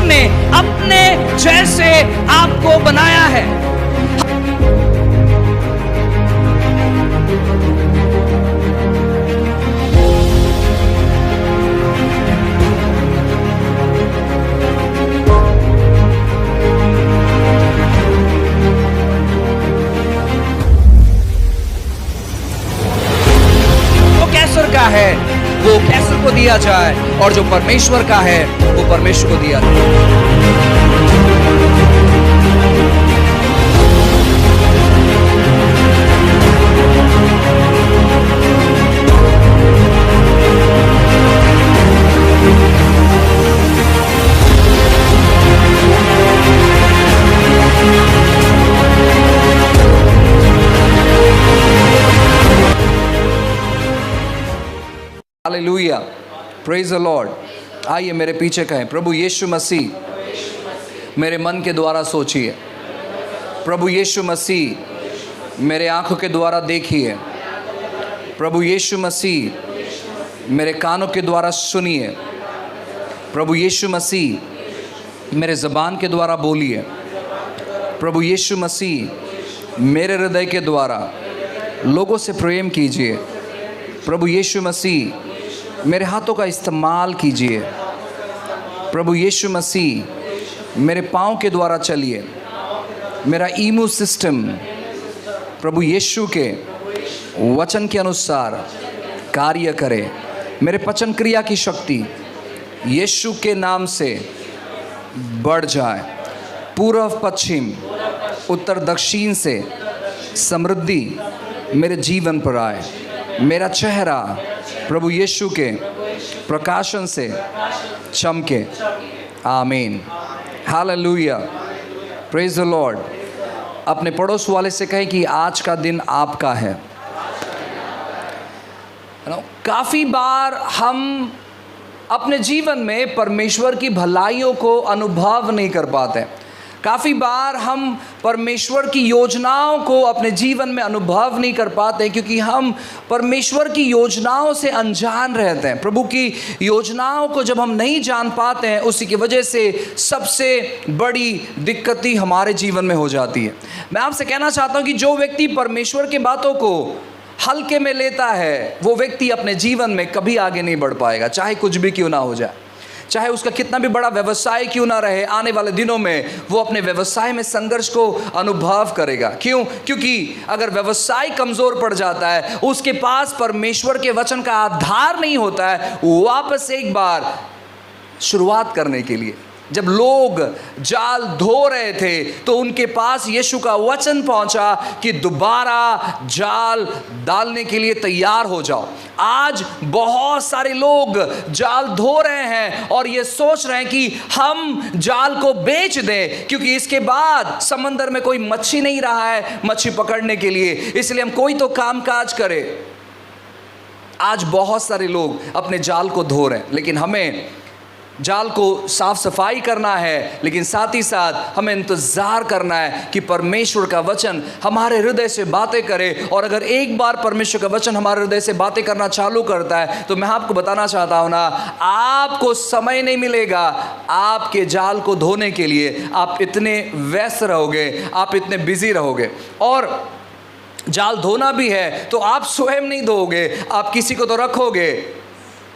ने अपने जैसे आपको बनाया है। कैसर का है वो कैसर को दिया जाए, और जो परमेश्वर का है वो परमेश्वर को दिया जाए। Hallelujah, praise the Lord. आइए मेरे पीछे कहें, प्रभु यीशु मसीह मेरे मन के द्वारा सोचिए, प्रभु यीशु मसीह मेरे आंखों के द्वारा देखिए, प्रभु यीशु मसीह मेरे कानों के द्वारा सुनिए, प्रभु यीशु मसीह मेरे ज़बान के द्वारा बोलिए, प्रभु यीशु मसीह मेरे हृदय के द्वारा लोगों से प्रेम कीजिए, प्रभु यीशु मसीह मेरे हाथों का इस्तेमाल कीजिए, प्रभु यीशु मसीह मेरे पाँव के द्वारा चलिए, मेरा इम्यून सिस्टम प्रभु यीशु के वचन के अनुसार कार्य करे, मेरे पचन क्रिया की शक्ति यीशु के नाम से बढ़ जाए, पूर्व पश्चिम उत्तर दक्षिण से समृद्धि मेरे जीवन पर आए, मेरा चेहरा प्रभु यीशु के प्रकाशन से चमके। आमीन, हालेलुया, प्रेज द लॉर्ड। अपने पड़ोस वाले से कहें कि आज का दिन आपका है। काफ़ी बार हम अपने जीवन में परमेश्वर की भलाइयों को अनुभव नहीं कर पाते। काफ़ी बार हम परमेश्वर की योजनाओं को अपने जीवन में अनुभव नहीं कर पाते, क्योंकि हम परमेश्वर की योजनाओं से अनजान रहते हैं। प्रभु की योजनाओं को जब हम नहीं जान पाते हैं, उसी की वजह से सबसे बड़ी दिक्कत ही हमारे जीवन में हो जाती है। मैं आपसे कहना चाहता हूँ कि जो व्यक्ति परमेश्वर की बातों को हल्के में लेता है, वो व्यक्ति अपने जीवन में कभी आगे नहीं बढ़ पाएगा, चाहे कुछ भी क्यों ना हो जाए, चाहे उसका कितना भी बड़ा व्यवसाय क्यों ना रहे। आने वाले दिनों में वो अपने व्यवसाय में संघर्ष को अनुभव करेगा। क्यों? क्योंकि अगर व्यवसाय कमज़ोर पड़ जाता है, उसके पास परमेश्वर के वचन का आधार नहीं होता है वापस एक बार शुरुआत करने के लिए। जब लोग जाल धो रहे थे तो उनके पास यीशु का वचन पहुंचा कि दोबारा जाल डालने के लिए तैयार हो जाओ। आज बहुत सारे लोग जाल धो रहे हैं और ये सोच रहे हैं कि हम जाल को बेच दें, क्योंकि इसके बाद समंदर में कोई मच्छी नहीं रहा है मच्छी पकड़ने के लिए, इसलिए हम कोई तो काम काज करें। आज बहुत सारे लोग अपने जाल को धो रहे हैं, लेकिन हमें जाल को साफ सफाई करना है, लेकिन साथ ही साथ हमें इंतज़ार करना है कि परमेश्वर का वचन हमारे हृदय से बातें करे। और अगर एक बार परमेश्वर का वचन हमारे हृदय से बातें करना चालू करता है, तो मैं आपको बताना चाहता हूँ ना, आपको समय नहीं मिलेगा आपके जाल को धोने के लिए। आप इतने व्यस्त रहोगे, आप इतने बिजी रहोगे। और जाल धोना भी है तो आप स्वयं नहीं धोगे, आप किसी को तो रखोगे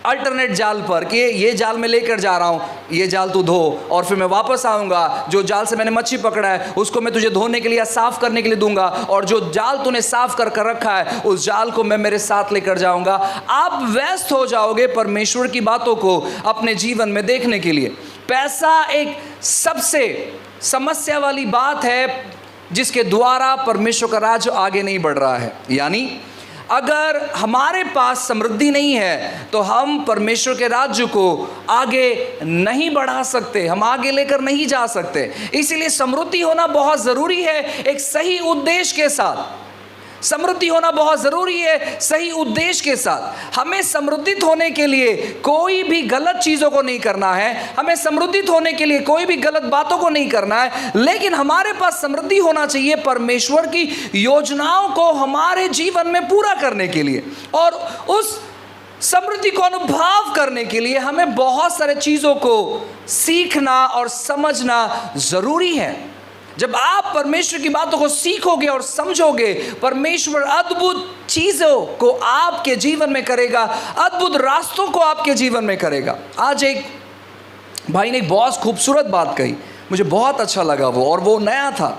अल्टरनेट जाल पर कि ये जाल मैं लेकर जा रहा हूँ, ये जाल तू धो, और फिर मैं वापस आऊँगा, जो जाल से मैंने मच्छी पकड़ा है उसको मैं तुझे धोने के लिए, साफ़ करने के लिए दूंगा, और जो जाल तूने साफ़ कर कर रखा है उस जाल को मैं मेरे साथ लेकर जाऊँगा। आप व्यस्त हो जाओगे परमेश्वर की बातों को अपने जीवन में देखने के लिए। पैसा एक सबसे समस्या वाली बात है जिसके द्वारा परमेश्वर का राज्य आगे नहीं बढ़ रहा है। यानी अगर हमारे पास समृद्धि नहीं है तो हम परमेश्वर के राज्य को आगे नहीं बढ़ा सकते, हम आगे लेकर नहीं जा सकते। इसीलिए समृद्धि होना बहुत ज़रूरी है, एक सही उद्देश्य के साथ। समृद्धि होना बहुत ज़रूरी है सही उद्देश्य के साथ। हमें समृद्धित होने के लिए कोई भी गलत चीज़ों को नहीं करना है, हमें समृद्धित होने के लिए कोई भी गलत बातों को नहीं करना है, लेकिन हमारे पास समृद्धि होना चाहिए परमेश्वर की योजनाओं को हमारे जीवन में पूरा करने के लिए। और उस समृद्धि को अनुभव करने के लिए हमें बहुत सारे चीज़ों को सीखना और समझना ज़रूरी है। जब आप परमेश्वर की बातों को सीखोगे और समझोगे, परमेश्वर अद्भुत चीज़ों को आपके जीवन में करेगा, अद्भुत रास्तों को आपके जीवन में करेगा। आज एक भाई ने एक बहुत खूबसूरत बात कही, मुझे बहुत अच्छा लगा वो, और वो नया था।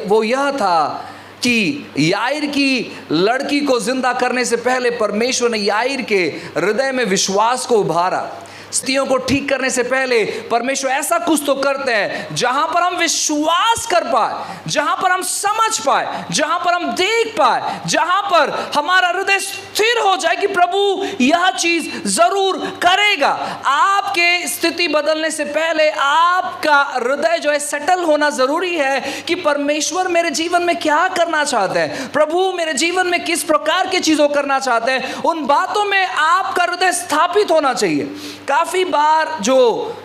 वो यह था कि याईर की लड़की को जिंदा करने से पहले परमेश्वर ने याईर के हृदय में विश्वास को उभारा। स्त्रियों को ठीक करने से पहले परमेश्वर ऐसा कुछ तो करते हैं जहां पर हम विश्वास कर पाए, जहां पर हम समझ पाए, जहां पर हम देख पाए, जहां पर हमारा हृदय स्थिर हो जाए कि प्रभु यह चीज जरूर करेगा। आपके स्थिति बदलने से पहले आपका हृदय जो है सेटल होना जरूरी है कि परमेश्वर मेरे जीवन में क्या करना चाहते हैं, प्रभु मेरे जीवन में किस प्रकार की चीजों करना चाहते हैं। उन बातों में आपका हृदय स्थापित होना चाहिए। काफी बार जो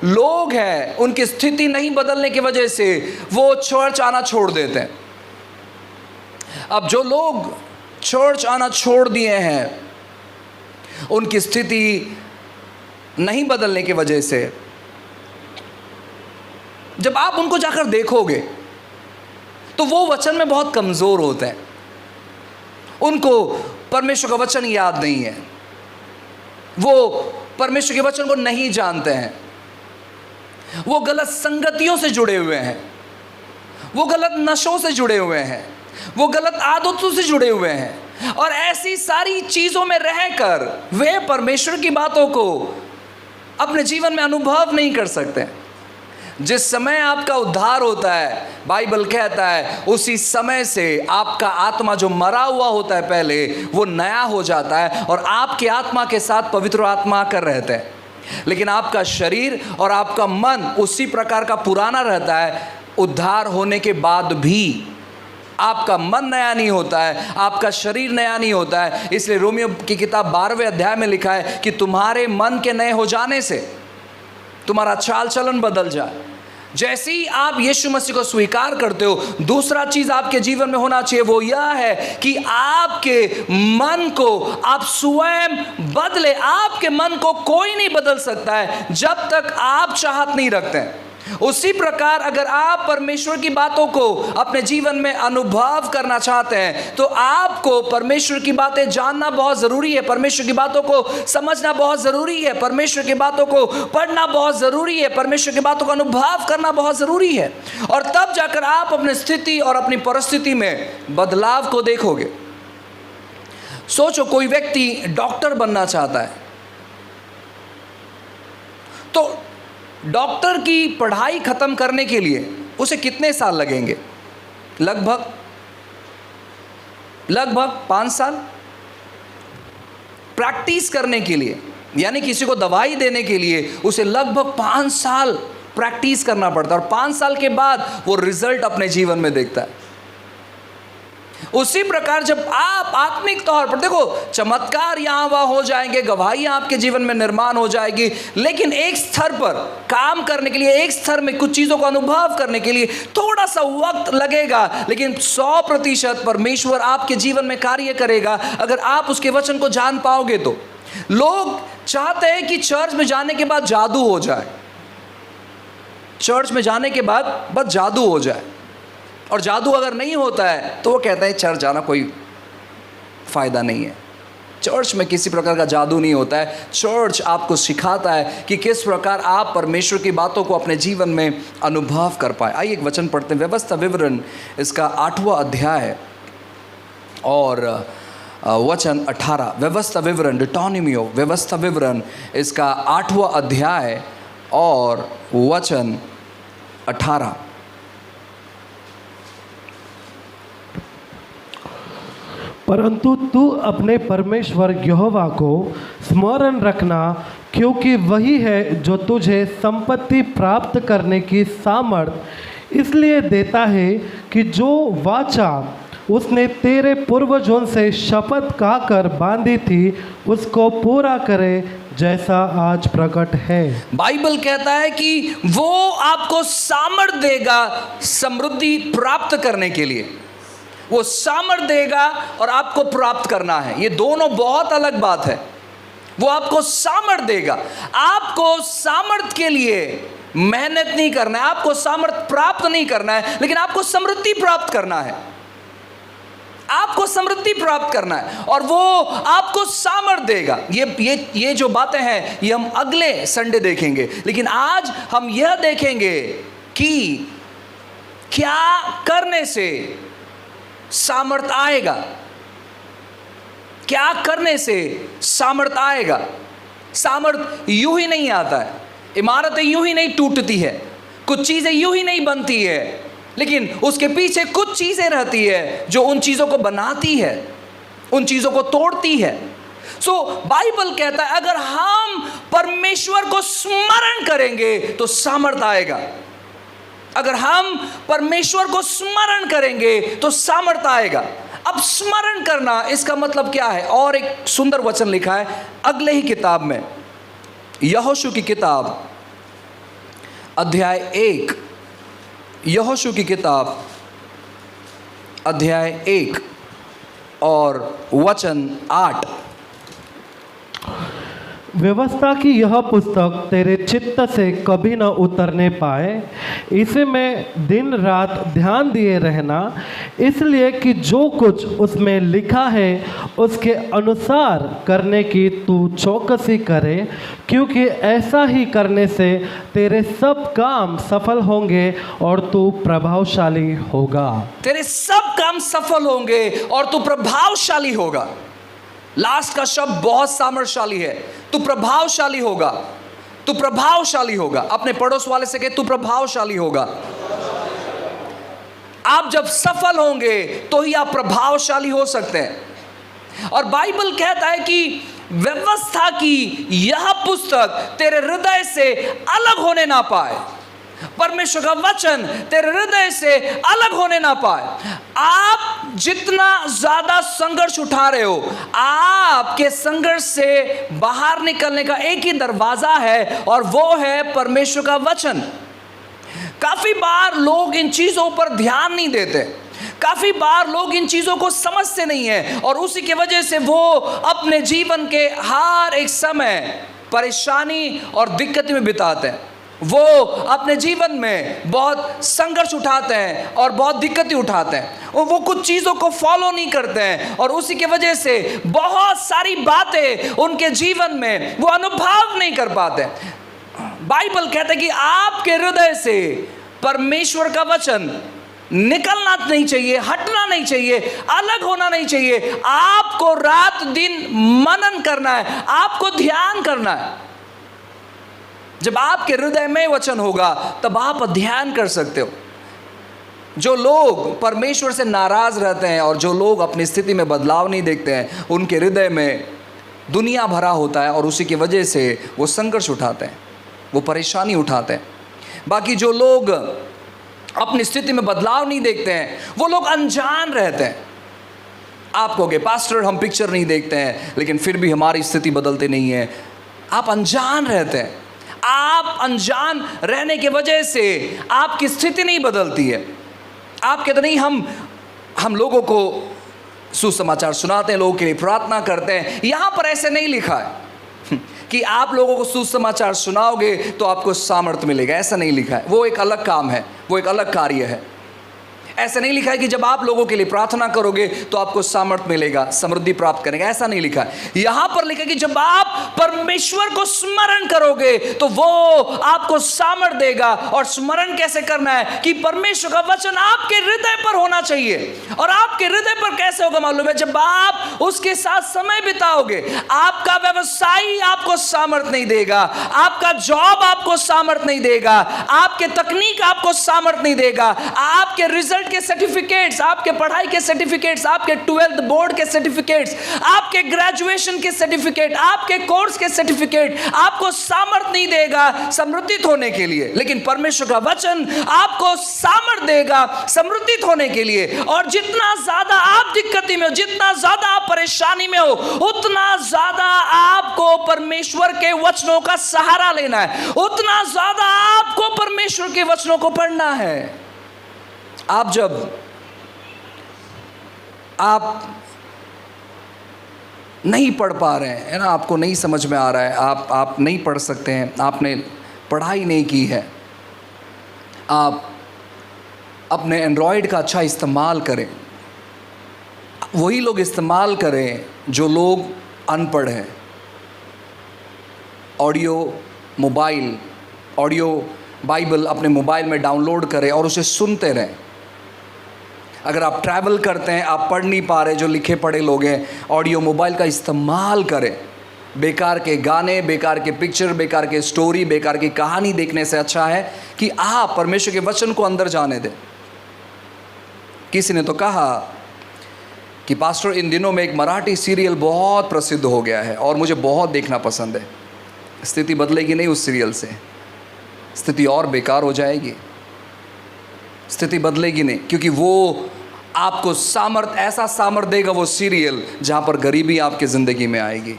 लोग हैं उनकी स्थिति नहीं बदलने की वजह से वो चर्च आना छोड़ देते हैं। अब जो लोग चर्च आना छोड़ दिए हैं उनकी स्थिति नहीं बदलने की वजह से, जब आप उनको जाकर देखोगे तो वो वचन में बहुत कमजोर होते हैं। उनको परमेश्वर का वचन याद नहीं है, वो परमेश्वर के वचन को नहीं जानते हैं, वो गलत संगतियों से जुड़े हुए हैं, वो गलत नशों से जुड़े हुए हैं, वो गलत आदतों से जुड़े हुए हैं, और ऐसी सारी चीज़ों में रहकर वे परमेश्वर की बातों को अपने जीवन में अनुभव नहीं कर सकते। जिस समय आपका उद्धार होता है, बाइबल कहता है उसी समय से आपका आत्मा जो मरा हुआ होता है पहले, वो नया हो जाता है और आपके आत्मा के साथ पवित्र आत्मा आकर रहते हैं। लेकिन आपका शरीर और आपका मन उसी प्रकार का पुराना रहता है। उद्धार होने के बाद भी आपका मन नया नहीं होता है, आपका शरीर नया नहीं होता है। इसलिए रोमियो की किताब 12वें अध्याय में लिखा है कि तुम्हारे मन के नए हो जाने से तुम्हारा चाल चलन बदल जाए। जैसे ही आप यीशु मसीह को स्वीकार करते हो, दूसरा चीज आपके जीवन में होना चाहिए, वो यह है कि आपके मन को आप स्वयं बदले। आपके मन को कोई नहीं बदल सकता है जब तक आप चाहत नहीं रखते हैं। उसी प्रकार अगर आप परमेश्वर की बातों को अपने जीवन में अनुभव करना चाहते हैं तो आपको परमेश्वर की बातें जानना बहुत ज़रूरी है, परमेश्वर की बातों को समझना बहुत ज़रूरी है, परमेश्वर की बातों को पढ़ना बहुत ज़रूरी है, परमेश्वर की बातों का अनुभव करना बहुत ज़रूरी है। और तब जाकर आप अपनी स्थिति और अपनी परिस्थिति में बदलाव को देखोगे। सोचो, कोई व्यक्ति डॉक्टर बनना चाहता है तो डॉक्टर की पढ़ाई खत्म करने के लिए उसे कितने साल लगेंगे? लगभग 5 साल प्रैक्टिस करने के लिए, यानी किसी को दवाई देने के लिए उसे लगभग 5 साल प्रैक्टिस करना पड़ता है, और 5 साल के बाद वो रिजल्ट अपने जीवन में देखता है। उसी प्रकार जब आप आत्मिक तौर पर देखो, चमत्कार यहाँ वहाँ हो जाएंगे, गवाही आपके जीवन में निर्माण हो जाएगी, लेकिन एक स्तर पर काम करने के लिए, एक स्तर में कुछ चीज़ों को अनुभव करने के लिए थोड़ा सा वक्त लगेगा, लेकिन 100% परमेश्वर आपके जीवन में कार्य करेगा अगर आप उसके वचन को जान पाओगे तो। लोग चाहते हैं कि चर्च में जाने के बाद जादू हो जाए, चर्च में जाने के बाद बस जादू हो जाए, और जादू अगर नहीं होता है तो वो कहते हैं चर्च जाना कोई फ़ायदा नहीं है। चर्च में किसी प्रकार का जादू नहीं होता है। चर्च आपको सिखाता है कि किस प्रकार आप परमेश्वर की बातों को अपने जीवन में अनुभव कर पाए। आइए एक वचन पढ़ते हैं, व्यवस्था विवरण इसका 8वां अध्याय और वचन 18। व्यवस्था विवरण, डिटोनोमियो, व्यवस्था विवरण इसका 8वां अध्याय और वचन 18। परंतु तू अपने परमेश्वर यहोवा को स्मरण रखना, क्योंकि वही है जो तुझे संपत्ति प्राप्त करने की सामर्थ इसलिए देता है कि जो वाचा उसने तेरे पूर्वजों से शपथ खाकर बांधी थी उसको पूरा करे, जैसा आज प्रकट है। बाइबल कहता है कि वो आपको सामर्थ देगा समृद्धि प्राप्त करने के लिए। वो सामर्थ देगा और आपको प्राप्त करना है, ये दोनों बहुत अलग बात है। वो आपको सामर्थ देगा। आपको सामर्थ के लिए मेहनत नहीं करना है, आपको सामर्थ प्राप्त नहीं करना है, लेकिन आपको समृद्धि प्राप्त करना है। आपको समृद्धि प्राप्त करना है और वो आपको सामर्थ देगा। ये जो बातें हैं ये हम अगले संडे देखेंगे, लेकिन आज हम यह देखेंगे कि क्या करने से सामर्थ आएगा, क्या करने से सामर्थ आएगा। सामर्थ यूं ही नहीं आता है, इमारतें यूं ही नहीं टूटती है, कुछ चीजें यूं ही नहीं बनती है, लेकिन उसके पीछे कुछ चीजें रहती है जो उन चीजों को बनाती है, उन चीजों को तोड़ती है। सो बाइबल कहता है अगर हम परमेश्वर को स्मरण करेंगे तो सामर्थ आएगा। अगर हम परमेश्वर को स्मरण करेंगे तो सामर्थ आएगा। अब स्मरण करना इसका मतलब क्या है? और एक सुंदर वचन लिखा है अगले ही किताब में, यहोशू की किताब अध्याय 1, यहोशू की किताब अध्याय 1 और वचन 8। व्यवस्था की यह पुस्तक तेरे चित्त से कभी न उतरने पाए, इसे में दिन रात ध्यान दिए रहना, इसलिए कि जो कुछ उसमें लिखा है उसके अनुसार करने की तू चौकसी करे, क्योंकि ऐसा ही करने से तेरे सब काम सफल होंगे और तू प्रभावशाली होगा। तेरे सब काम सफल होंगे और तू प्रभावशाली होगा। लास्ट का शब्द बहुत सामर्थशाली है। तू प्रभावशाली होगा, तू प्रभावशाली होगा। अपने पड़ोस वाले से कहे तू प्रभावशाली होगा। आप जब सफल होंगे तो ही आप प्रभावशाली हो सकते हैं। और बाइबल कहता है कि व्यवस्था की यह पुस्तक तेरे हृदय से अलग होने ना पाए, परमेश्वर का वचन तेरे हृदय से अलग होने ना पाए। आप जितना ज्यादा संघर्ष उठा रहे हो, आपके संघर्ष से बाहर निकलने का एक ही दरवाजा है और वो है परमेश्वर का वचन। काफी बार लोग इन चीजों पर ध्यान नहीं देते, काफी बार लोग इन चीजों को समझते नहीं है और उसी की वजह से वो अपने जीवन के हर एक समय परेशानी और दिक्कत में बिताते हैं। वो अपने जीवन में बहुत संघर्ष उठाते हैं और बहुत दिक्कतें उठाते हैं और वो कुछ चीज़ों को फॉलो नहीं करते हैं और उसी की वजह से बहुत सारी बातें उनके जीवन में वो अनुभव नहीं कर पाते। बाइबल कहता है कि आपके हृदय से परमेश्वर का वचन निकलना नहीं चाहिए, हटना नहीं चाहिए, अलग होना नहीं चाहिए। आपको रात दिन मनन करना है, आपको ध्यान करना है। जब आपके हृदय में वचन होगा तब आप ध्यान कर सकते हो। जो लोग परमेश्वर से नाराज रहते हैं और जो लोग अपनी स्थिति में बदलाव नहीं देखते हैं, उनके हृदय में दुनिया भरा होता है और उसी की वजह से वो संघर्ष उठाते हैं, वो परेशानी उठाते हैं। बाकी जो लोग अपनी स्थिति में बदलाव नहीं देखते हैं, वो लोग अनजान रहते हैं। आप कहोगे पास्टर हम पिक्चर नहीं देखते हैं लेकिन फिर भी हमारी स्थिति बदलती नहीं है। आप अनजान रहते हैं। आप अनजान रहने की वजह से आपकी स्थिति नहीं बदलती है। आप कहते नहीं हम लोगों को सुसमाचार सुनाते हैं, लोगों के लिए प्रार्थना करते हैं। यहाँ पर ऐसे नहीं लिखा है कि आप लोगों को सुसमाचार सुनाओगे तो आपको सामर्थ्य मिलेगा, ऐसा नहीं लिखा है। वो एक अलग काम है, वो एक अलग कार्य है। ऐसा नहीं लिखा है कि जब आप लोगों के लिए प्रार्थना करोगे तो आपको सामर्थ्य मिलेगा, समृद्धि प्राप्त करेंगे, ऐसा नहीं लिखा है। यहां पर लिखा है कि जब आप परमेश्वर को स्मरण करोगे तो वो आपको सामर्थ्य देगा। और स्मरण कैसे करना है कि परमेश्वर का वचन आपके हृदय पर होना चाहिए। और आपके हृदय पर कैसे होगा मालूम है? जब आप उसके साथ समय बिताओगे। आपका व्यवसाय आपको सामर्थ्य नहीं देगा, आपका जॉब आपको सामर्थ्य नहीं देगा, आपके तकनीक आपको सामर्थ्य नहीं देगा, आपके रिजल्ट के सर्टिफिकेट्स, आपके पढ़ाई के सर्टिफिकेट्स, आपके 12th बोर्ड के सर्टिफिकेट्स, आपके ग्रेजुएशन के सर्टिफिकेट, आपके कोर्स के सर्टिफिकेट आपको सामर्थ्य नहीं देगा समृद्धित होने के लिए। लेकिन परमेश्वर का वचन आपको सामर्थ्य देगा समृद्धित होने के लिए। और जितना ज्यादा आप दिक्कती में हो, जितना ज्यादा आप परेशानी में हो, उतना ज्यादा आपको परमेश्वर के वचनों का सहारा लेना है, उतना ज्यादा आपको परमेश्वर के वचनों को पढ़ना है। आप नहीं पढ़ पा रहे हैं, है ना, आपको नहीं समझ में आ रहा है, आप नहीं पढ़ सकते हैं, आपने पढ़ाई नहीं की है, आप अपने एंड्रॉयड का अच्छा इस्तेमाल करें। वही लोग इस्तेमाल करें जो लोग अनपढ़ हैं। ऑडियो बाइबल अपने मोबाइल में डाउनलोड करें और उसे सुनते रहें। अगर आप ट्रैवल करते हैं, आप पढ़ नहीं पा रहे, जो लिखे पढ़े लोग हैं, ऑडियो मोबाइल का इस्तेमाल करें। बेकार के गाने, बेकार के पिक्चर, बेकार के स्टोरी, बेकार की कहानी देखने से अच्छा है कि आप परमेश्वर के वचन को अंदर जाने दें। किसी ने तो कहा कि पास्टर, इन दिनों में एक मराठी सीरियल बहुत प्रसिद्ध हो गया है और मुझे बहुत देखना पसंद है। स्थिति बदलेगी नहीं उस सीरियल से, स्थिति और बेकार हो जाएगी। स्थिति बदलेगी नहीं, क्योंकि वो आपको ऐसा सामर्थ देगा वो सीरियल, जहां पर गरीबी आपकी ज़िंदगी में आएगी।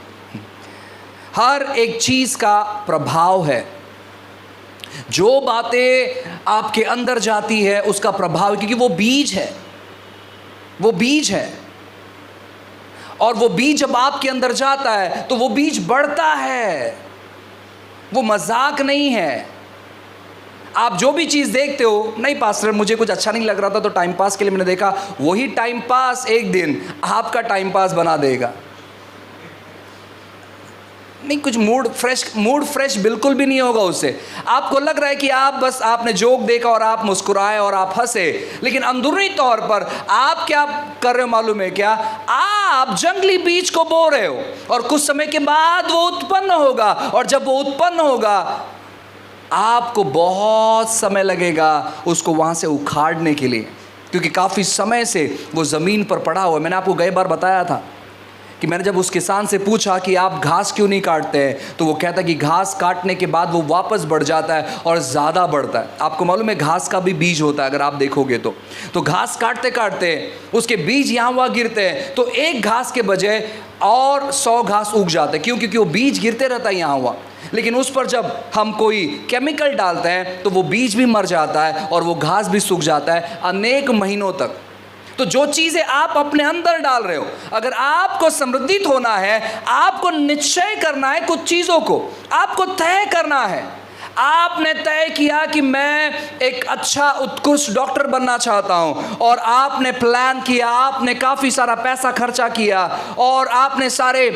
हर एक चीज़ का प्रभाव है। जो बातें आपके अंदर जाती है उसका प्रभाव, क्योंकि वो बीज है, वो बीज है। और वो बीज जब आपके अंदर जाता है तो वो बीज बढ़ता है, वो मजाक नहीं है। आप जो भी चीज़ देखते हो, नहीं पास्टर मुझे कुछ अच्छा नहीं लग रहा था तो टाइम पास के लिए मैंने देखा, वही टाइम पास एक दिन आपका टाइम पास बना देगा। नहीं, कुछ मूड फ्रेश बिल्कुल भी नहीं होगा उससे। आपको लग रहा है कि आपने जोक देखा और आप मुस्कुराए और आप हंसे, लेकिन अंदरूनी तौर पर आप क्या कर रहे हो मालूम है क्या? आप जंगली बीज को बो रहे हो और कुछ समय के बाद वो उत्पन्न होगा, और जब वो उत्पन्न होगा आपको बहुत समय लगेगा उसको वहाँ से उखाड़ने के लिए, क्योंकि काफ़ी समय से वो ज़मीन पर पड़ा हुआ है। मैंने आपको कई बार बताया था कि मैंने जब उस किसान से पूछा कि आप घास क्यों नहीं काटते हैं, तो वो कहता है कि घास काटने के बाद वो वापस बढ़ जाता है और ज़्यादा बढ़ता है। आपको मालूम है घास का भी बीज होता है, अगर आप देखोगे तो घास काटते काटते उसके बीज यहाँ वहाँ गिरते हैं, तो एक घास के बजाय और 100 घास उग जाते हैं। क्यों? क्योंकि वो बीज गिरते रहता है यहाँ वहाँ, लेकिन उस पर जब हम कोई केमिकल डालते हैं तो वो बीज भी मर जाता है और वो घास भी सूख जाता है अनेक महीनों तक। तो जो चीज़ें आप अपने अंदर डाल रहे हो, अगर आपको समृद्धित होना है, आपको निश्चय करना है, कुछ चीज़ों को आपको तय करना है। आपने तय किया कि मैं एक अच्छा उत्कृष्ट डॉक्टर बनना चाहता हूं, और आपने प्लान किया, आपने काफ़ी सारा पैसा खर्चा किया, और आपने सारे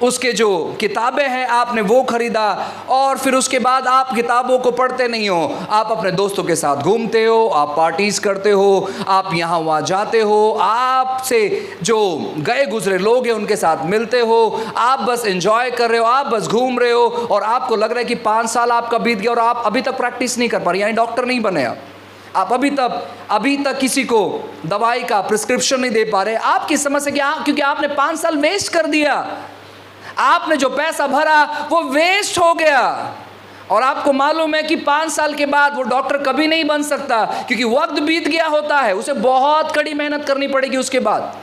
उसके जो किताबें हैं आपने वो खरीदा, और फिर उसके बाद आप किताबों को पढ़ते नहीं हो, आप अपने दोस्तों के साथ घूमते हो, आप पार्टीज करते हो, आप यहाँ वहाँ जाते हो, आपसे जो गए गुजरे लोग हैं उनके साथ मिलते हो, आप बस एंजॉय कर रहे हो, आप बस घूम रहे हो, और आपको लग रहा है कि 5 साल आपका बीत गया और आप अभी तक प्रैक्टिस नहीं कर पा रहे, यानी डॉक्टर नहीं बने आप अभी तक किसी को दवाई का प्रिस्क्रिप्शन नहीं दे पा रहे। आपकी समस्या क्या? क्योंकि आपने 5 साल वेस्ट कर दिया, आपने जो पैसा भरा वो वेस्ट हो गया, और आपको मालूम है कि 5 साल के बाद वो डॉक्टर कभी नहीं बन सकता, क्योंकि वक्त बीत गया होता है, उसे बहुत कड़ी मेहनत करनी पड़ेगी। उसके बाद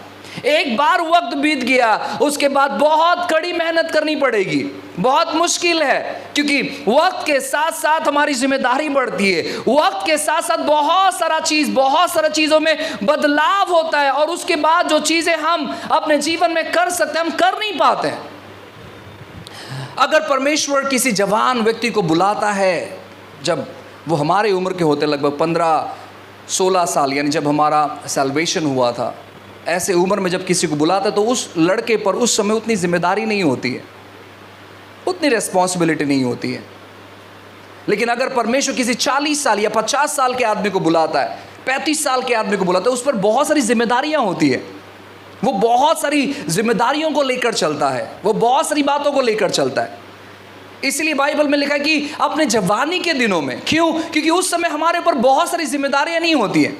एक बार वक्त बीत गया, उसके बाद बहुत कड़ी मेहनत करनी पड़ेगी, बहुत मुश्किल है, क्योंकि वक्त के साथ साथ हमारी जिम्मेदारी बढ़ती है, वक्त के साथ साथ बहुत सारा चीज़ों में बदलाव होता है, और उसके बाद जो चीज़ें हम अपने जीवन में कर सकते हैं हम कर नहीं पाते हैं। अगर परमेश्वर किसी जवान व्यक्ति को बुलाता है, जब वो हमारे उम्र के होते लगभग 15-16 साल, यानी जब हमारा सैल्वेशन हुआ था, ऐसे उम्र में जब किसी को बुलाता है तो उस लड़के पर उस समय उतनी जिम्मेदारी नहीं होती है, उतनी रिस्पॉन्सिबिलिटी नहीं होती है। लेकिन अगर परमेश्वर किसी 40 साल या 50 साल के आदमी को बुलाता है, 35 साल के आदमी को बुलाता है, उस पर बहुत सारी जिम्मेदारियाँ होती है, वो बहुत सारी जिम्मेदारियों को लेकर चलता है, वो बहुत सारी बातों को लेकर चलता है। इसलिए बाइबल में लिखा है कि अपने जवानी के दिनों में, क्यों? क्योंकि उस समय हमारे ऊपर बहुत सारी जिम्मेदारियां नहीं होती हैं।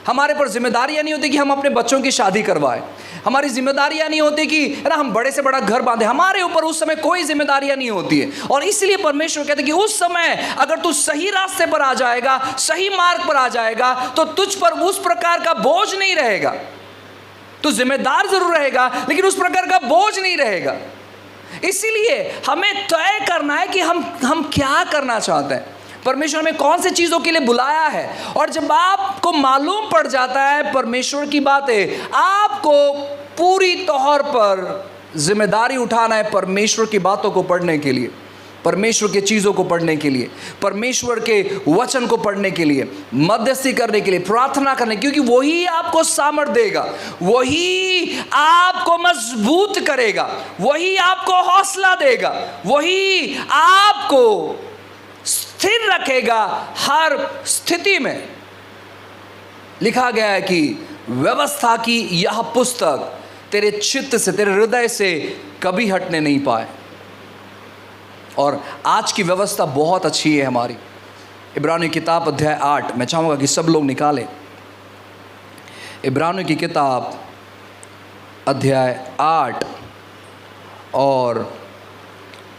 हमारे पर जिम्मेदारियां नहीं होती कि हम अपने बच्चों की शादी करवाएं, हमारी जिम्मेदारियां नहीं होती कि है ना हम बड़े से बड़ा घर बांधे, हमारे ऊपर उस समय कोई जिम्मेदारियां नहीं होती है। और इसलिए परमेश्वर कहते हैं कि उस समय अगर तू सही रास्ते पर आ जाएगा, सही मार्ग पर आ जाएगा, तो तुझ पर उस प्रकार का बोझ नहीं रहेगा। तो जिम्मेदार जरूर रहेगा, लेकिन उस प्रकार का बोझ नहीं रहेगा। इसीलिए हमें तय करना है कि हम क्या करना चाहते हैं, परमेश्वर हमें कौन सी चीज़ों के लिए बुलाया है। और जब आपको मालूम पड़ जाता है परमेश्वर की बातें, आपको पूरी तौर पर जिम्मेदारी उठाना है परमेश्वर की बातों को पढ़ने के लिए, परमेश्वर की चीज़ों को पढ़ने के लिए, परमेश्वर के वचन को पढ़ने के लिए, मध्यस्थी करने के लिए, प्रार्थना करने, क्योंकि वही आपको सामर्थ देगा, वही आपको मजबूत करेगा, वही आपको हौसला देगा, वही आपको स्थिर रखेगा हर स्थिति में। लिखा गया है कि व्यवस्था की यह पुस्तक तेरे चित्त से, तेरे हृदय से कभी हटने नहीं पाए। और आज की व्यवस्था बहुत अच्छी है हमारी। इब्रानियों की किताब अध्याय 8, मैं चाहूँगा कि सब लोग निकालें। इब्रानियों की किताब अध्याय 8 और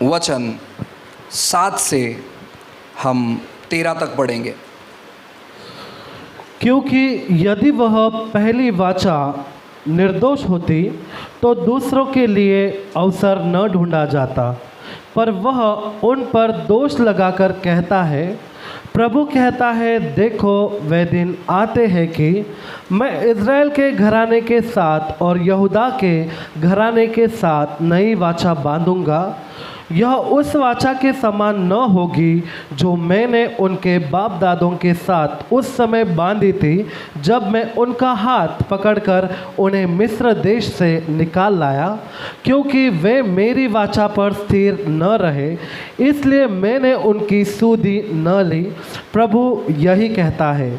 वचन 7 से हम 13 तक पढ़ेंगे। क्योंकि यदि वह पहली वाचा निर्दोष होती तो दूसरों के लिए अवसर न ढूंढा जाता, पर वह उन पर दोष लगाकर कहता है, प्रभु कहता है, देखो वे दिन आते हैं कि मैं इज़राइल के घराने के साथ और यहूदा के घराने के साथ नई वाचा बांधूंगा। यह उस वाचा के समान न होगी जो मैंने उनके बाप दादों के साथ उस समय बांधी थी, जब मैं उनका हाथ पकड़कर उन्हें मिस्र देश से निकाल लाया, क्योंकि वे मेरी वाचा पर स्थिर न रहे, इसलिए मैंने उनकी सुधि न ली। प्रभु यही कहता है।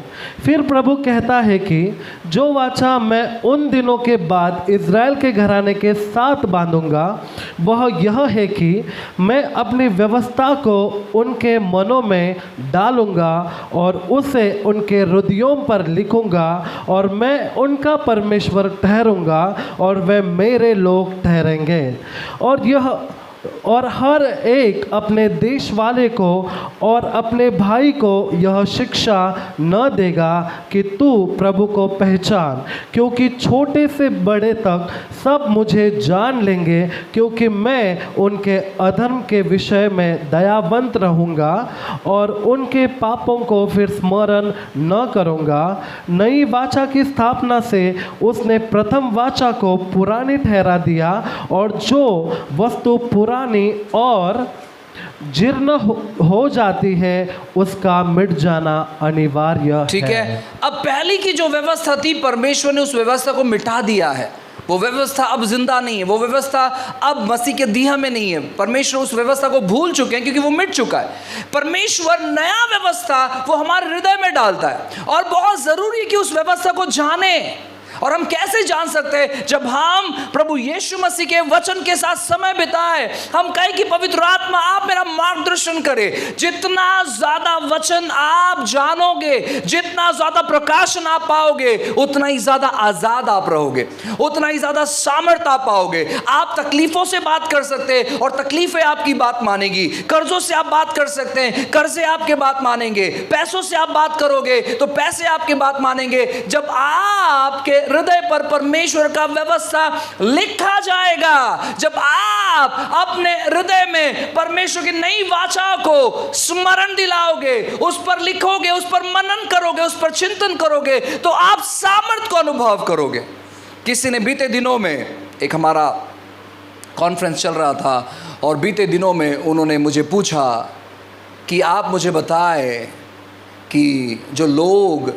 फिर प्रभु कहता है कि जो वाचा मैं उन दिनों के बाद इज़राइल के घराने के साथ बांधूंगा, वह यह है कि मैं अपनी व्यवस्था को उनके मनों में डालूंगा और उसे उनके हृदयों पर लिखूंगा, और मैं उनका परमेश्वर ठहरूंगा और वे मेरे लोग ठहरेंगे। और हर एक अपने देश वाले को और अपने भाई को यह शिक्षा न देगा कि तू प्रभु को पहचान, क्योंकि छोटे से बड़े तक सब मुझे जान लेंगे, क्योंकि मैं उनके अधर्म के विषय में दयावंत रहूँगा और उनके पापों को फिर स्मरण न करूँगा। नई वाचा की स्थापना से उसने प्रथम वाचा को पुरानी ठहरा दिया, और जो वस्तु पुरानी और जीर्ण हो जाती है उसका मिट जाना अनिवार्य ठीक है। अब पहली की जो व्यवस्था थी, परमेश्वर ने उस व्यवस्था को मिटा दिया है। वो व्यवस्था अब जिंदा नहीं है, वो व्यवस्था अब मसीह के दीहा में नहीं है। परमेश्वर उस व्यवस्था को भूल चुके हैं, क्योंकि वो मिट चुका है। परमेश्वर नया व्यवस्था वो हमारे हृदय में डालता है, और बहुत जरूरी है कि उस व्यवस्था को जाने। और हम कैसे जान सकते हैं? जब हम प्रभु यीशु मसीह के वचन के साथ समय बिताए। हम कहें कि पवित्र आत्मा आप मेरा मार्गदर्शन करे। जितना ज्यादा वचन आप जानोगे, जितना ज्यादा प्रकाशन आप पाओगे, उतना ही ज्यादा आजाद आप रहोगे, उतना ही ज्यादा सामर्थ्य आप पाओगे। आप तकलीफों से बात कर सकते हैं और तकलीफें आपकी बात मानेगी। कर्जों से आप बात कर सकते हैं, कर्जे आपके बात मानेंगे। पैसों से आप बात करोगे तो पैसे आपके बात मानेंगे। जब आपके हृदय पर परमेश्वर का व्यवस्था लिखा जाएगा, जब आप अपने हृदय में परमेश्वर की नई वाचा को स्मरण दिलाओगे, उस पर लिखोगे, उस पर मनन करोगे, उस पर चिंतन करोगे, तो आप सामर्थ को अनुभव करोगे। किसी ने बीते दिनों में, एक हमारा कॉन्फ्रेंस चल रहा था, और बीते दिनों में उन्होंने मुझे पूछा कि आप मुझे बताएं कि जो लोग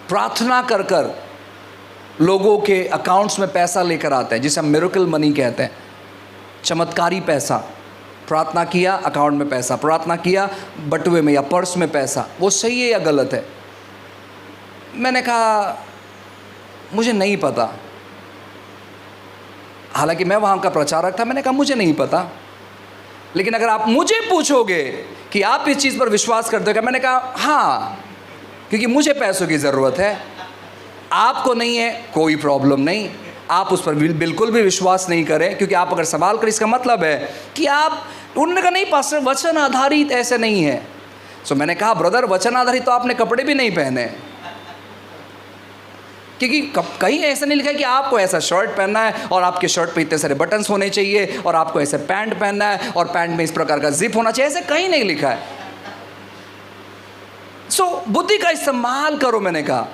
प्रार्थना कर कर लोगों के अकाउंट्स में पैसा लेकर आते हैं, जिसे हम मिरेकल मनी कहते हैं, चमत्कारी पैसा, प्रार्थना किया अकाउंट में पैसा, प्रार्थना किया बटुए में या पर्स में पैसा, वो सही है या गलत है? मैंने कहा मुझे नहीं पता। हालांकि मैं वहाँ का प्रचारक था। मैंने कहा मुझे नहीं पता, लेकिन अगर आप मुझे पूछोगे कि आप इस चीज़ पर विश्वास करते हो क्या, मैंने कहा हाँ, क्योंकि मुझे पैसों की ज़रूरत है, आपको नहीं है, कोई प्रॉब्लम नहीं। आप उस पर बिल्कुल भी विश्वास नहीं करें, क्योंकि आप अगर सवाल करें इसका मतलब है कि आप, उन्होंने कहा नहीं पास्टर, वचन आधारित ऐसे नहीं है। सो मैंने कहा ब्रदर, वचन आधारित तो आपने कपड़े भी नहीं पहने, क्योंकि कहीं ऐसा नहीं लिखा है कि आपको ऐसा शर्ट पहनना है और आपके शर्ट पे इतने सारे बटन्स होने चाहिए, और आपको ऐसे पैंट पहनना है और पैंट में इस प्रकार का जिप होना चाहिए, ऐसे कहीं नहीं लिखा है। सो बुद्धि का इस्तेमाल करो। मैंने कहा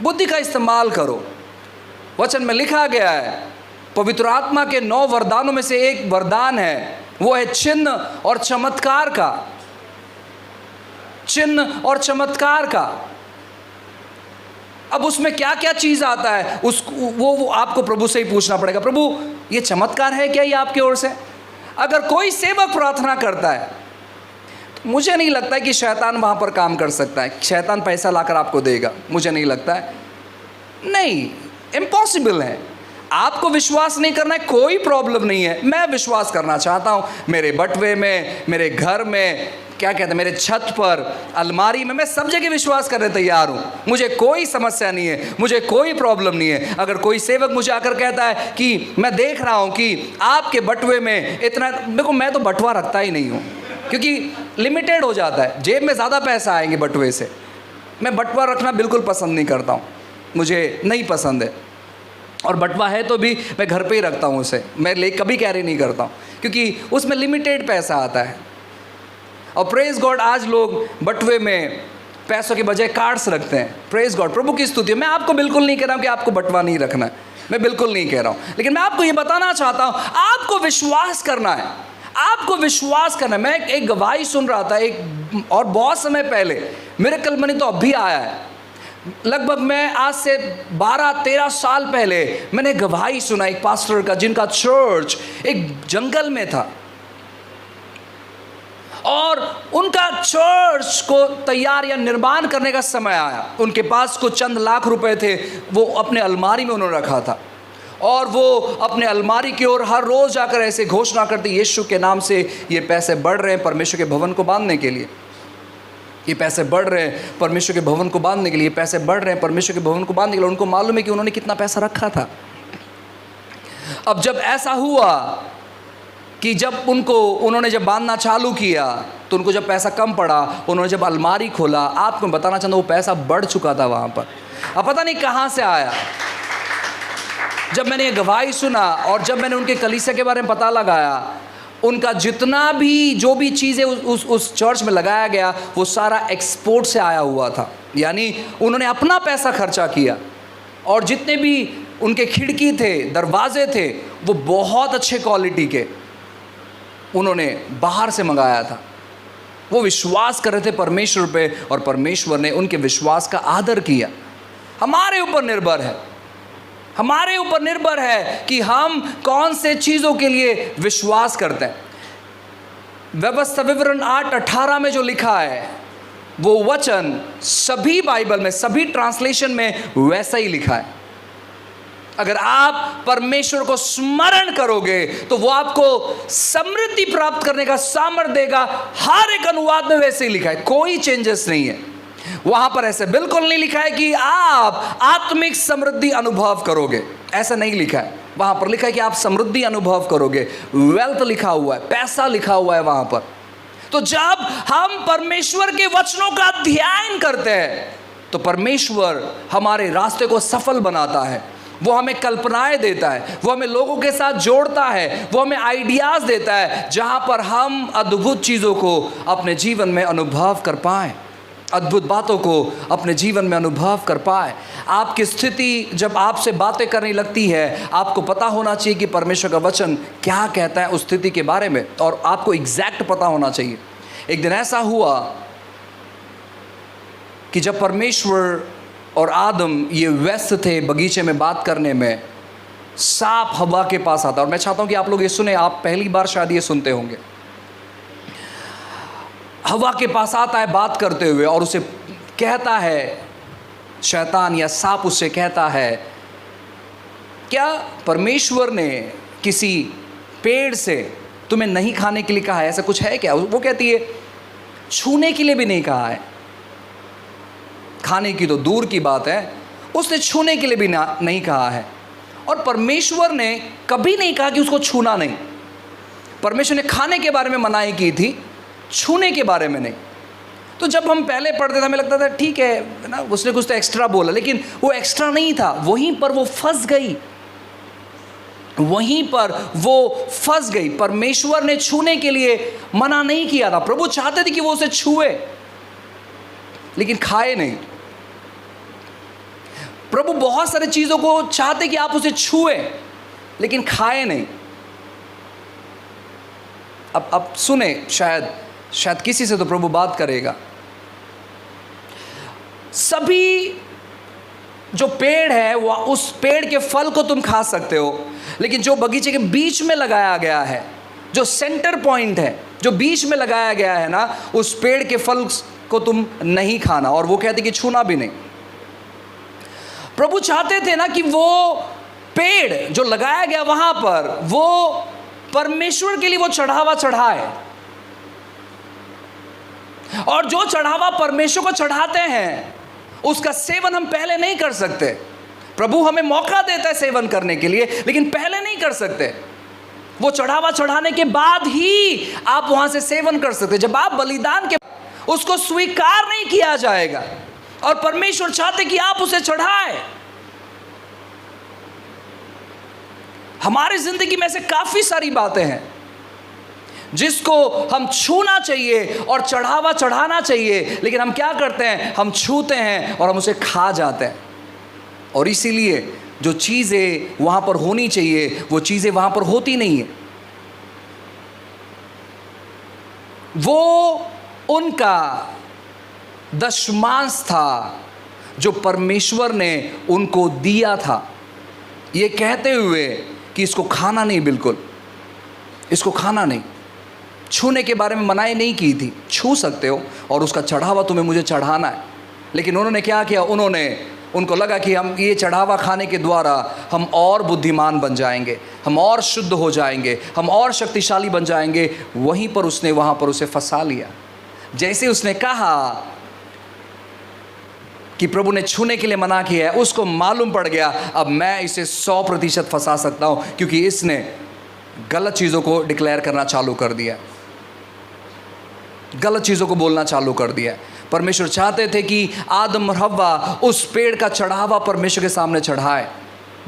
बुद्धि का इस्तेमाल करो। वचन में लिखा गया है पवित्र आत्मा के 9 वरदानों में से एक वरदान है, वो है चिन्ह और चमत्कार का। चिन्ह और चमत्कार का। अब उसमें क्या क्या चीज आता है, वो आपको प्रभु से ही पूछना पड़ेगा, प्रभु ये चमत्कार है क्या ये आपकी ओर से? अगर कोई सेवक प्रार्थना करता है तो मुझे नहीं लगता है कि शैतान वहां पर काम कर सकता है। शैतान पैसा लाकर आपको देगा, मुझे नहीं लगता है। नहीं, इम्पॉसिबल है। आपको विश्वास नहीं करना है, कोई प्रॉब्लम नहीं है। मैं विश्वास करना चाहता हूं, मेरे बटवे में, मेरे घर में, क्या कहते हैं, मेरे छत पर, अलमारी में, मैं सब जगह विश्वास करने तैयार हूं। मुझे कोई समस्या नहीं है, मुझे कोई प्रॉब्लम नहीं है। अगर कोई सेवक मुझे आकर कहता है कि मैं देख रहा हूं कि आपके बटवे में इतना, देखो मैं तो बटवा रखता ही नहीं हूं, क्योंकि लिमिटेड हो जाता है, जेब में ज़्यादा पैसा आएंगे बटवे से। मैं बटवा रखना बिल्कुल पसंद नहीं करता हूँ, मुझे नहीं पसंद है। और बटवा है तो भी मैं घर पे ही रखता हूँ उसे, मैं कभी कैरी नहीं करता हूँ, क्योंकि उसमें लिमिटेड पैसा आता है। और प्रेज गॉड, आज लोग बटवे में पैसों के बजाय कार्ड्स रखते हैं। प्रेज गॉड, प्रभु की स्तुति। मैं आपको बिल्कुल नहीं कह रहा हूँ कि आपको बटवा नहीं रखना है, मैं बिल्कुल नहीं कह रहा हूँ, लेकिन मैं आपको ये बताना चाहता हूँ, आपको विश्वास करना है, आपको विश्वास करना है। मैं एक गवाही सुन रहा था, एक और बहुत समय पहले, मेरे कल मनी तो अभी आया है, लगभग मैं आज से 12-13 साल पहले मैंने गवाही सुना एक पास्टर का, जिनका चर्च एक जंगल में था, और उनका चर्च को तैयार या निर्माण करने का समय आया। उनके पास कुछ चंद लाख रुपए थे, वो अपने अलमारी में उन्होंने रखा था, और वो अपने अलमारी की ओर हर रोज जाकर ऐसे घोषणा करते, यीशु के नाम से ये पैसे बढ़ रहे हैं परमेश्वर के भवन को बांधने के लिए, ये पैसे बढ़ रहे हैं परमेश्वर के भवन को बांधने के लिए, पैसे बढ़ रहे हैं परमेश्वर के भवन को बांधने के लिए। उनको मालूम है कि उन्होंने कितना पैसा रखा था। अब जब ऐसा हुआ कि जब उन्होंने जब बांधना चालू किया, तो उनको जब पैसा कम पड़ा, उन्होंने जब अलमारी खोला, आपको बताना चाहता हूं वो पैसा बढ़ चुका था वहां पर। अब पता नहीं कहां से आया। जब मैंने ये गवाही सुना और जब मैंने उनके कलीसिया के बारे में पता लगाया, उनका जितना भी जो भी चीज़ें उस चर्च में लगाया गया, वो सारा एक्सपोर्ट से आया हुआ था। यानी उन्होंने अपना पैसा खर्चा किया, और जितने भी उनके खिड़की थे, दरवाजे थे, वो बहुत अच्छे क्वालिटी के उन्होंने बाहर से मंगाया था। वो विश्वास कर रहे थे परमेश्वर पे, और परमेश्वर ने उनके विश्वास का आदर किया। हमारे ऊपर निर्भर है, हमारे ऊपर निर्भर है कि हम कौन से चीज़ों के लिए विश्वास करते हैं। व्यवस्था विवरण 8:18 में जो लिखा है, वो वचन सभी बाइबल में, सभी ट्रांसलेशन में वैसा ही लिखा है। अगर आप परमेश्वर को स्मरण करोगे तो वो आपको समृद्धि प्राप्त करने का सामर्थ्य देगा। हर एक अनुवाद में वैसे ही लिखा है, कोई चेंजेस नहीं है। वहां पर ऐसे बिल्कुल नहीं लिखा है कि आप आत्मिक समृद्धि अनुभव करोगे, ऐसा नहीं लिखा है। वहां पर लिखा है कि आप समृद्धि अनुभव करोगे। वेल्थ लिखा हुआ है, पैसा लिखा हुआ है वहां पर। तो जब हम परमेश्वर के वचनों का अध्ययन करते हैं, तो परमेश्वर हमारे रास्ते को सफल बनाता है। वो हमें कल्पनाएं देता है, वो हमें लोगों के साथ जोड़ता है, वो हमें आइडियाज देता है, जहां पर हम अद्भुत चीज़ों को अपने जीवन में अनुभव कर पाएं, अद्भुत बातों को अपने जीवन में अनुभव कर पाए। आपकी स्थिति जब आपसे बातें करने लगती है, आपको पता होना चाहिए कि परमेश्वर का वचन क्या कहता है उस स्थिति के बारे में, और आपको एग्जैक्ट पता होना चाहिए। एक दिन ऐसा हुआ कि जब परमेश्वर और आदम ये व्यस्त थे बगीचे में बात करने में, सांप हवा के पास आता। और मैं चाहता हूं कि आप लोग ये सुने, आप पहली बार शायद ये सुनते होंगे। हवा के पास आता है बात करते हुए, और उसे कहता है, शैतान या सांप उससे कहता है, क्या परमेश्वर ने किसी पेड़ से तुम्हें नहीं खाने के लिए कहा है? ऐसा कुछ है क्या? वो कहती है, छूने के लिए भी नहीं कहा है। खाने की तो दूर की बात है, उसने छूने के लिए भी नहीं कहा है। और परमेश्वर ने कभी नहीं कहा कि उसको छूना नहीं। परमेश्वर ने खाने के बारे में मनाही की थी, छूने के बारे में नहीं। तो जब हम पहले पढ़ते थे, हमें लगता था ठीक है ना, उसने कुछ तो एक्स्ट्रा बोला, लेकिन वो एक्स्ट्रा नहीं था। वहीं पर वो फंस गई, वहीं पर वो फंस गई। परमेश्वर ने छूने के लिए मना नहीं किया था। प्रभु चाहते थे कि वो उसे छुए, लेकिन खाए नहीं। प्रभु बहुत सारी चीज़ों को चाहते कि आप उसे छुए, लेकिन खाए नहीं। अब सुने, शायद किसी से तो प्रभु बात करेगा। सभी जो पेड़ है वो, उस पेड़ के फल को तुम खा सकते हो, लेकिन जो बगीचे के बीच में लगाया गया है, जो सेंटर पॉइंट है, जो बीच में लगाया गया है ना, उस पेड़ के फल को तुम नहीं खाना। और वो कहते कि छूना भी नहीं। प्रभु चाहते थे ना कि वो पेड़ जो लगाया गया वहां पर, वो परमेश्वर के लिए वो चढ़ावा चढ़ाए। और जो चढ़ावा परमेश्वर को चढ़ाते हैं उसका सेवन हम पहले नहीं कर सकते। प्रभु हमें मौका देता है सेवन करने के लिए, लेकिन पहले नहीं कर सकते। वो चढ़ावा चढ़ाने के बाद ही आप वहां से सेवन कर सकते। जब आप बलिदान के उसको स्वीकार नहीं किया जाएगा, और परमेश्वर चाहते कि आप उसे चढ़ाए। हमारी जिंदगी में से काफी सारी बातें हैं जिसको हम छूना चाहिए और चढ़ावा चढ़ाना चाहिए, लेकिन हम क्या करते हैं, हम छूते हैं और हम उसे खा जाते हैं। और इसीलिए जो चीज़ें वहाँ पर होनी चाहिए वो चीज़ें वहाँ पर होती नहीं है। वो उनका दशमांश था जो परमेश्वर ने उनको दिया था, ये कहते हुए कि इसको खाना नहीं, बिल्कुल इसको खाना नहीं। छूने के बारे में मनाही नहीं की थी, छू सकते हो और उसका चढ़ावा तुम्हें मुझे चढ़ाना है। लेकिन उन्होंने क्या किया, उनको लगा कि हम ये चढ़ावा खाने के द्वारा हम और बुद्धिमान बन जाएंगे, हम और शुद्ध हो जाएंगे, हम और शक्तिशाली बन जाएंगे। वहीं पर उसने वहाँ पर उसे फंसा लिया। जैसे उसने कहा कि प्रभु ने छूने के लिए मना किया है, उसको मालूम पड़ गया अब मैं इसे 100% फंसा सकता हूँ, क्योंकि इसने गलत चीज़ों को डिक्लेयर करना चालू कर दिया, गलत चीज़ों को बोलना चालू कर दिया। परमेश्वर चाहते थे कि आदम और हव्वा उस पेड़ का चढ़ावा परमेश्वर के सामने चढ़ाए,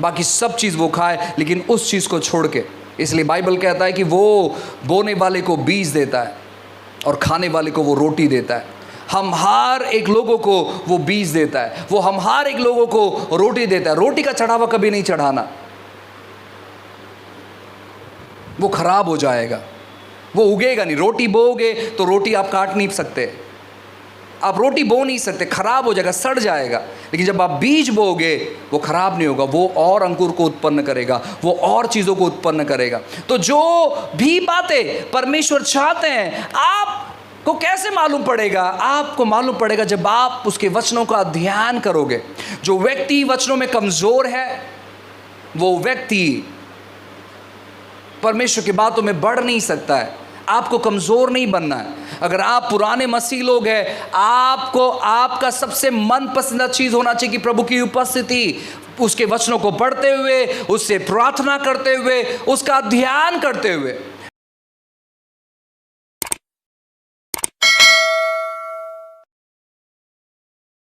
बाकी सब चीज़ वो खाए, लेकिन उस चीज़ को छोड़ के। इसलिए बाइबल कहता है कि वो बोने वाले को बीज देता है और खाने वाले को वो रोटी देता है। हम हर एक लोगों को वो बीज देता है, वो हम हर एक लोगों को रोटी देता है। रोटी का चढ़ावा कभी नहीं चढ़ाना, वो खराब हो जाएगा, वो उगेगा नहीं। रोटी बोओगे तो रोटी आप काट नहीं सकते, आप रोटी बो नहीं सकते, खराब हो जाएगा, सड़ जाएगा। लेकिन जब आप बीज बोओगे वो खराब नहीं होगा, वो और अंकुर को उत्पन्न करेगा, वो और चीज़ों को उत्पन्न करेगा। तो जो भी बातें परमेश्वर चाहते हैं, आपको कैसे मालूम पड़ेगा? आपको मालूम पड़ेगा जब आप उसके वचनों का ध्यान करोगे। जो व्यक्ति वचनों में कमज़ोर है, वो व्यक्ति परमेश्वर की बातों में बढ़ नहीं सकता है। आपको कमज़ोर नहीं बनना है। अगर आप पुराने मसीह लोग हैं, आपको आपका सबसे मनपसंद चीज़ होना चाहिए कि प्रभु की उपस्थिति, उसके वचनों को पढ़ते हुए, उससे प्रार्थना करते हुए, उसका ध्यान करते हुए।